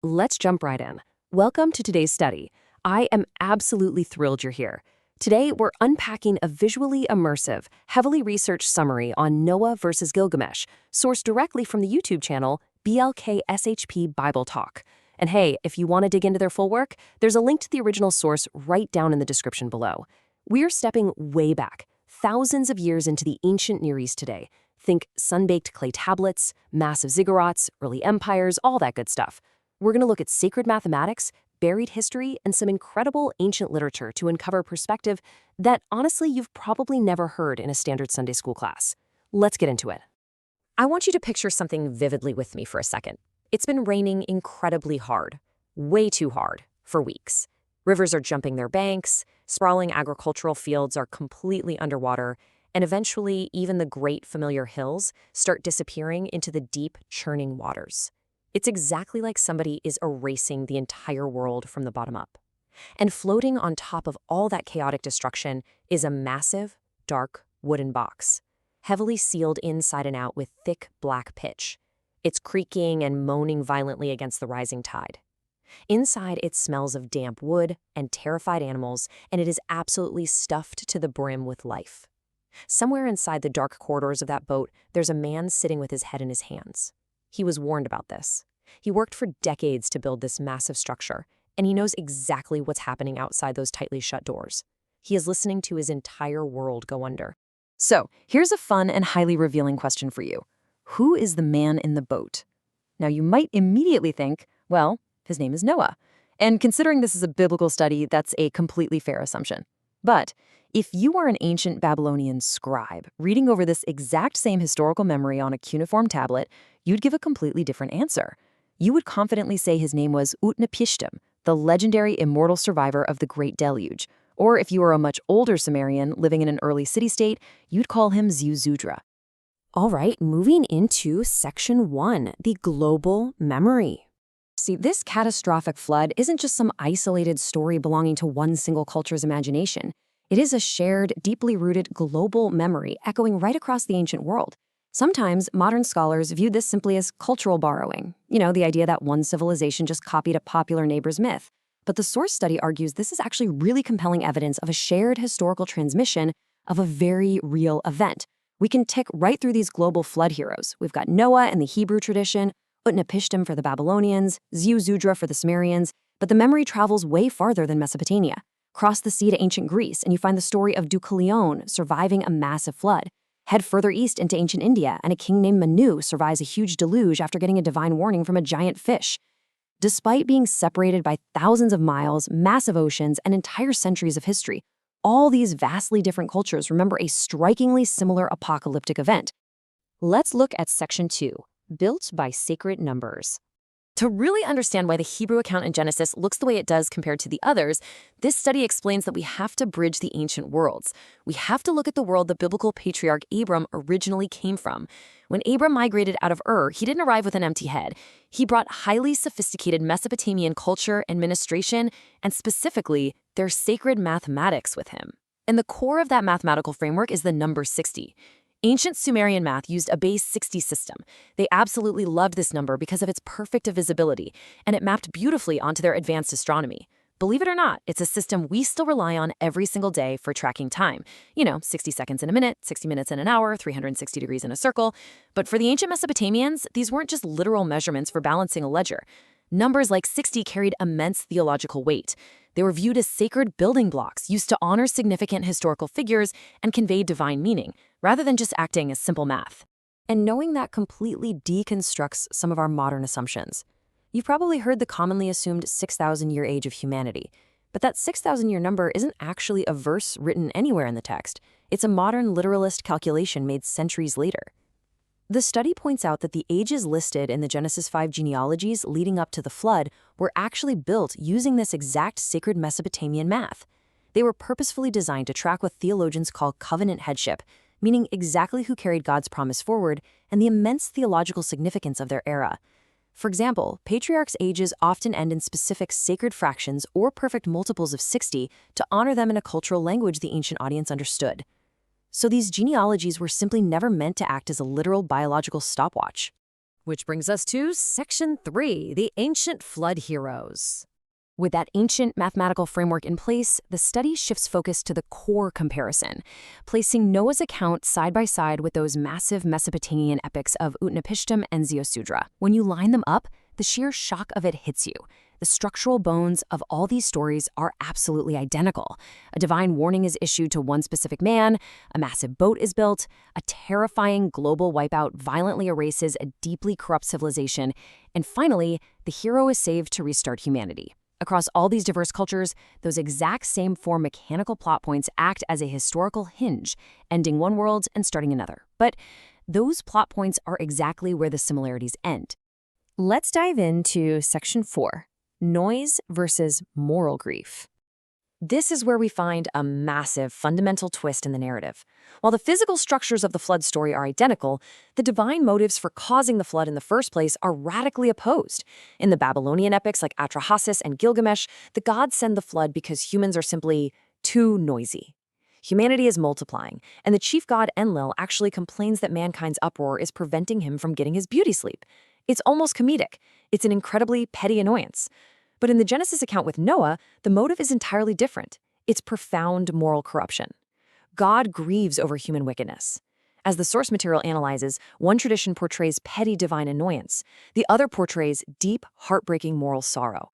Let's jump right in. Welcome to today's study. I am absolutely thrilled you're here. Today, we're unpacking a visually immersive, heavily researched summary on Noah versus Gilgamesh, sourced directly from the YouTube channel BLK SHP Bible Talk. And hey, if you want to dig into their full work, there's a link to the original source right down in the description below. We're stepping way back, thousands of years into the ancient Near East today. Think sun-baked clay tablets, massive ziggurats, early empires, all that good stuff. We're going to look at sacred mathematics, buried history, and some incredible ancient literature to uncover perspective that, honestly, you've probably never heard in a standard Sunday school class. Let's get into it. I want you to picture something vividly with me for a second. It's been raining incredibly hard, way too hard, for weeks. Rivers are jumping their banks, sprawling agricultural fields are completely underwater, and eventually even the great familiar hills start disappearing into the deep, churning waters. It's exactly like somebody is erasing the entire world from the bottom up. And floating on top of all that chaotic destruction is a massive, dark, wooden box, heavily sealed inside and out with thick black pitch. It's creaking and moaning violently against the rising tide. Inside, it smells of damp wood and terrified animals, and it is absolutely stuffed to the brim with life. Somewhere inside the dark corridors of that boat, there's a man sitting with his head in his hands. He was warned about this. He worked for decades to build this massive structure, and he knows exactly what's happening outside those tightly shut doors. He is listening to his entire world go under. So, here's a fun and highly revealing question for you. Who is the man in the boat? Now, you might immediately think, well, his name is Noah. And considering this is a biblical study, that's a completely fair assumption. But if you were an ancient Babylonian scribe reading over this exact same historical memory on a cuneiform tablet, you'd give a completely different answer. You would confidently say his name was Utnapishtim, the legendary immortal survivor of the Great Deluge. Or if you were a much older Sumerian living in an early city-state, you'd call him Ziusudra. All right, moving into Section 1, the global memory. See, this catastrophic flood isn't just some isolated story belonging to one single culture's imagination. It is a shared, deeply rooted global memory echoing right across the ancient world. Sometimes modern scholars view this simply as cultural borrowing, the idea that one civilization just copied a popular neighbor's myth. But the source study argues this is actually really compelling evidence of a shared historical transmission of a very real event. We can tick right through these global flood heroes. We've got Noah in the Hebrew tradition, Utnapishtim for the Babylonians, Ziusudra for the Sumerians, but the memory travels way farther than Mesopotamia. Cross the sea to ancient Greece, and you find the story of Deucalion surviving a massive flood. Head further east into ancient India, and a king named Manu survives a huge deluge after getting a divine warning from a giant fish. Despite being separated by thousands of miles, massive oceans, and entire centuries of history, all these vastly different cultures remember a strikingly similar apocalyptic event. Let's look at Section 2, built by sacred numbers. To really understand why the Hebrew account in Genesis looks the way it does compared to the others, this study explains that we have to bridge the ancient worlds. We have to look at the world the biblical patriarch Abram originally came from. When Abram migrated out of Ur, he didn't arrive with an empty head. He brought highly sophisticated Mesopotamian culture, administration, and specifically, their sacred mathematics with him. And the core of that mathematical framework is the number 60. Ancient Sumerian math used a base 60 system. They absolutely loved this number because of its perfect divisibility, and it mapped beautifully onto their advanced astronomy. Believe it or not, it's a system we still rely on every single day for tracking time. 60 seconds in a minute, 60 minutes in an hour, 360 degrees in a circle. But for the ancient Mesopotamians, these weren't just literal measurements for balancing a ledger. Numbers like 60 carried immense theological weight. They were viewed as sacred building blocks used to honor significant historical figures and convey divine meaning, rather than just acting as simple math. And knowing that completely deconstructs some of our modern assumptions. You've probably heard the commonly assumed 6,000-year age of humanity, but that 6,000-year number isn't actually a verse written anywhere in the text. It's a modern literalist calculation made centuries later. The study points out that the ages listed in the Genesis 5 genealogies leading up to the flood were actually built using this exact sacred Mesopotamian math. They were purposefully designed to track what theologians call covenant headship, meaning exactly who carried God's promise forward and the immense theological significance of their era. For example, patriarchs' ages often end in specific sacred fractions or perfect multiples of 60 to honor them in a cultural language the ancient audience understood. So these genealogies were simply never meant to act as a literal biological stopwatch. Which brings us to Section 3, the Ancient Flood Heroes. With that ancient mathematical framework in place, the study shifts focus to the core comparison, placing Noah's account side by side with those massive Mesopotamian epics of Utnapishtim and Ziusudra. When you line them up, the sheer shock of it hits you. The structural bones of all these stories are absolutely identical. A divine warning is issued to one specific man, a massive boat is built, a terrifying global wipeout violently erases a deeply corrupt civilization, and finally, the hero is saved to restart humanity. Across all these diverse cultures, those exact same four mechanical plot points act as a historical hinge, ending one world and starting another. But those plot points are exactly where the similarities end. Let's dive into Section 4, Noise versus Moral Grief. This is where we find a massive, fundamental twist in the narrative. While the physical structures of the flood story are identical, the divine motives for causing the flood in the first place are radically opposed. In the Babylonian epics like Atrahasis and Gilgamesh, the gods send the flood because humans are simply too noisy. Humanity is multiplying, and the chief god Enlil actually complains that mankind's uproar is preventing him from getting his beauty sleep. It's almost comedic. It's an incredibly petty annoyance. But in the Genesis account with Noah, the motive is entirely different. It's profound moral corruption. God grieves over human wickedness. As the source material analyzes, one tradition portrays petty divine annoyance. The other portrays deep, heartbreaking moral sorrow.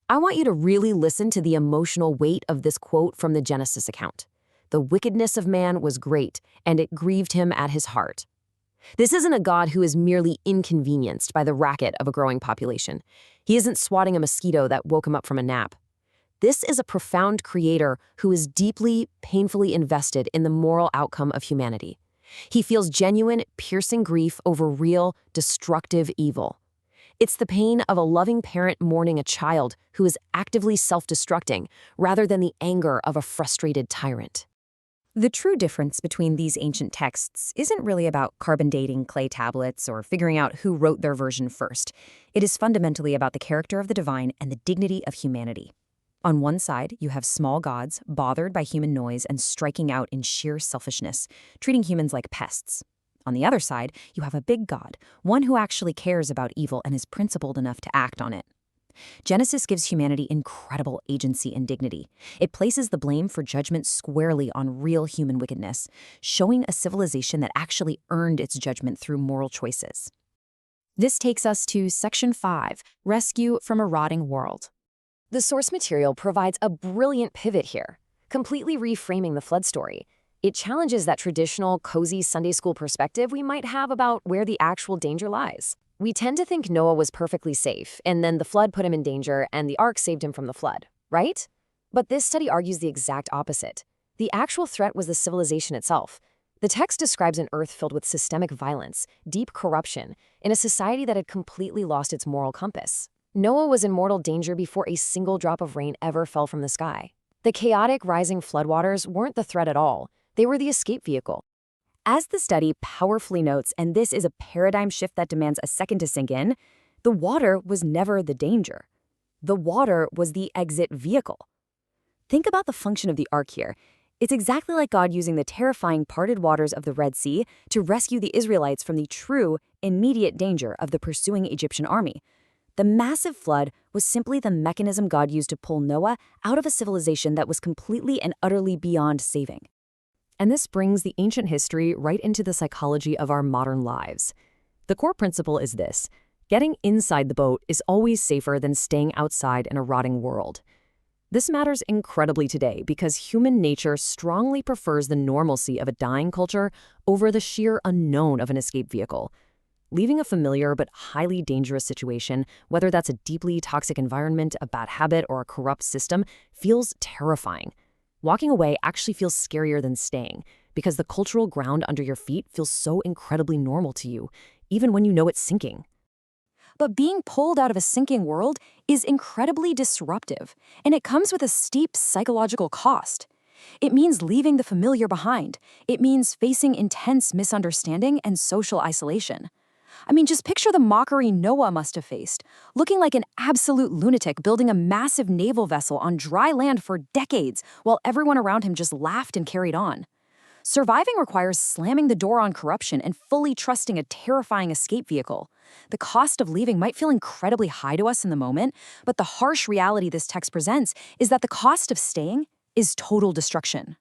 I want you to really listen to the emotional weight of this quote from the Genesis account. The wickedness of man was great, and it grieved him at his heart. This isn't a God who is merely inconvenienced by the racket of a growing population. He isn't swatting a mosquito that woke him up from a nap. This is a profound creator who is deeply, painfully invested in the moral outcome of humanity. He feels genuine, piercing grief over real, destructive evil. It's the pain of a loving parent mourning a child who is actively self-destructing, rather than the anger of a frustrated tyrant. The true difference between these ancient texts isn't really about carbon dating clay tablets or figuring out who wrote their version first. It is fundamentally about the character of the divine and the dignity of humanity. On one side, you have small gods bothered by human noise and striking out in sheer selfishness, treating humans like pests. On the other side, you have a big god, one who actually cares about evil and is principled enough to act on it. Genesis gives humanity incredible agency and dignity. It places the blame for judgment squarely on real human wickedness, showing a civilization that actually earned its judgment through moral choices. This takes us to Section 5, Rescue from a Rotting World. The source material provides a brilliant pivot here, completely reframing the flood story. It challenges that traditional, cozy Sunday school perspective we might have about where the actual danger lies. We tend to think Noah was perfectly safe, and then the flood put him in danger, and the ark saved him from the flood, right? But this study argues the exact opposite. The actual threat was the civilization itself. The text describes an earth filled with systemic violence, deep corruption, in a society that had completely lost its moral compass. Noah was in mortal danger before a single drop of rain ever fell from the sky. The chaotic rising floodwaters weren't the threat at all. They were the escape vehicle. As the study powerfully notes, and this is a paradigm shift that demands a second to sink in, the water was never the danger. The water was the exit vehicle. Think about the function of the ark here. It's exactly like God using the terrifying parted waters of the Red Sea to rescue the Israelites from the true, immediate danger of the pursuing Egyptian army. The massive flood was simply the mechanism God used to pull Noah out of a civilization that was completely and utterly beyond saving. And this brings the ancient history right into the psychology of our modern lives. The core principle is this: getting inside the boat is always safer than staying outside in a rotting world. This matters incredibly today because human nature strongly prefers the normalcy of a dying culture over the sheer unknown of an escape vehicle. Leaving a familiar but highly dangerous situation, whether that's a deeply toxic environment, a bad habit, or a corrupt system, feels terrifying. Walking away actually feels scarier than staying because the cultural ground under your feet feels so incredibly normal to you, even when you know it's sinking. But being pulled out of a sinking world is incredibly disruptive, and it comes with a steep psychological cost. It means leaving the familiar behind. It means facing intense misunderstanding and social isolation. I mean, just picture the mockery Noah must have faced, looking like an absolute lunatic building a massive naval vessel on dry land for decades while everyone around him just laughed and carried on. Surviving requires slamming the door on corruption and fully trusting a terrifying escape vehicle. The cost of leaving might feel incredibly high to us in the moment, but the harsh reality this text presents is that the cost of staying is total destruction.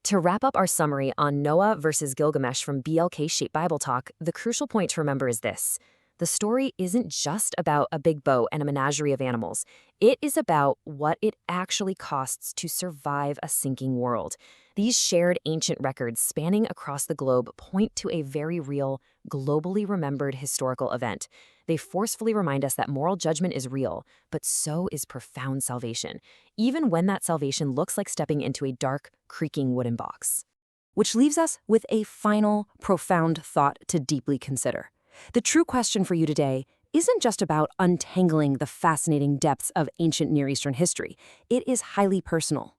To wrap up our summary on Noah versus Gilgamesh from BLK Shape Bible Talk, the crucial point to remember is this. The story isn't just about a big boat and a menagerie of animals. It is about what it actually costs to survive a sinking world. These shared ancient records spanning across the globe point to a very real, globally remembered historical event. They forcefully remind us that moral judgment is real, but so is profound salvation, even when that salvation looks like stepping into a dark, creaking wooden box. Which leaves us with a final, profound thought to deeply consider. The true question for you today isn't just about untangling the fascinating depths of ancient Near Eastern history. It is highly personal.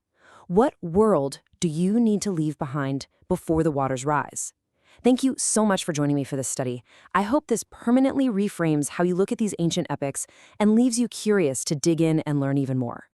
What world do you need to leave behind before the waters rise? Thank you so much for joining me for this study. I hope this permanently reframes how you look at these ancient epics and leaves you curious to dig in and learn even more.